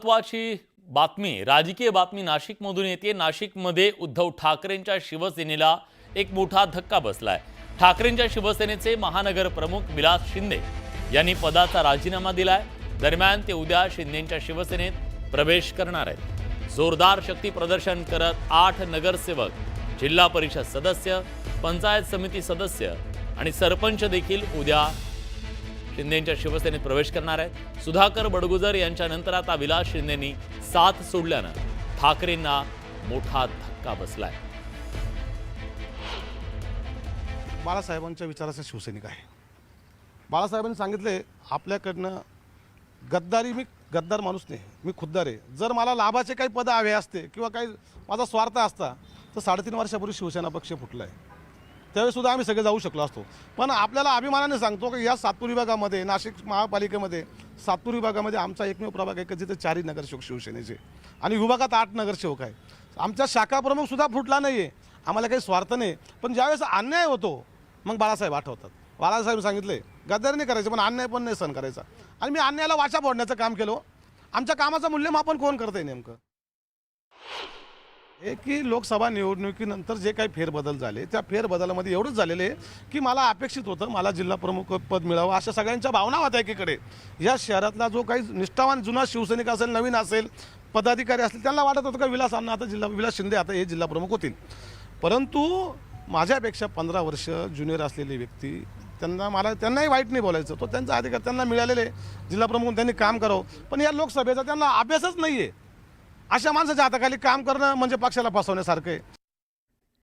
महत्त्वाची बातमी, राजकीय बातमी नाशिकमधून येते। नाशिकमध्ये उद्धव ठाकरेंच्या शिवसेनेला एक मोठा धक्का बसलाय। ठाकरेंच्या शिवसेनेचे महानगर प्रमुख विलास शिंदे यांनी पदाचा राजीनामा दिलाय। दरम्यान ते उद्या शिंदेंच्या शिवसेनेत प्रवेश करणार आहेत। जोरदार शक्ती प्रदर्शन करत 8 नगरसेवक, जिल्हा परिषद सदस्य, पंचायत समिती सदस्य आणि सरपंच देखील उद्या शिंदेंच्या शिवसेनेत प्रवेश करणार आहेत। सुधाकर बडगुजर यांच्यानंतर आता विलास शिंदेंनी साथ सोडल्यानं ठाकरेंना मोठा धक्का बसलाय। बाळासाहेबांच्या विचाराचा शिवसैनिक आहे। बाळासाहेबांनी सांगितले आपल्याकडनं गद्दारी, मी गद्दार माणूस नाही, मी खुद्दार आहे। जर मला लाभाचे काही पद हवे असते किंवा काही माझा स्वार्थ असता तर 3.5 वर्षापूर्वी शिवसेना पक्ष फुटलाय, त्यावेळेस सुद्धा आम्ही सगळे जाऊ शकलो असतो। पण आपल्याला अभिमानाने सांगतो की या सातपूर विभागामध्ये, नाशिक महापालिकेमध्ये सातपूर विभागामध्ये आमचा एकमेव प्रभाग आहे की जिथे 4 नगरसेवक शिवसेनेचे आणि विभागात 8 नगरसेवक आहे। आमचा शाखा प्रमुख सुद्धा फुटला नाही आहे, आम्हाला काही स्वार्थ नाही। पण ज्यावेळेस अन्याय होतो मग बाळासाहेब आठवतात। बाळासाहेब सांगितले गद्दारी नाही करायचं पण अन्याय पण नाही सहन करायचा, आणि मी अन्यायाला वाचा फोडण्याचं काम केलं। आमच्या कामाचं मूल्यमापन कोण करतंय नेमकं? की लोकसभा निवडणुकीनंतर जे काही फेरबदल झाले त्या फेरबदलामध्ये एवढंच झालेलं आहे की मला अपेक्षित होतं मला जिल्हा प्रमुख पद मिळावं, अशा सगळ्यांच्या भावना होत्या एकीकडे। या शहरातला जो काही निष्ठावान जुना शिवसैनिक असेल, नवीन असेल, पदाधिकारी असतील, त्यांना वाटत होतं का विलास शिंदे आता हे जिल्हा प्रमुख होतील। परंतु माझ्यापेक्षा 15 वर्ष ज्युनियर असलेली व्यक्ती, त्यांनाही वाईट नाही बोलायचं, तो त्यांचा अधिकार त्यांना मिळालेले, जिल्हा प्रमुख त्यांनी काम करावं। पण या लोकसभेचा त्यांना अभ्यासच नाही आहे। अशा माणसाच्या हाताखाली काम करणं म्हणजे पक्षाला फसवण्यासारखं आहे।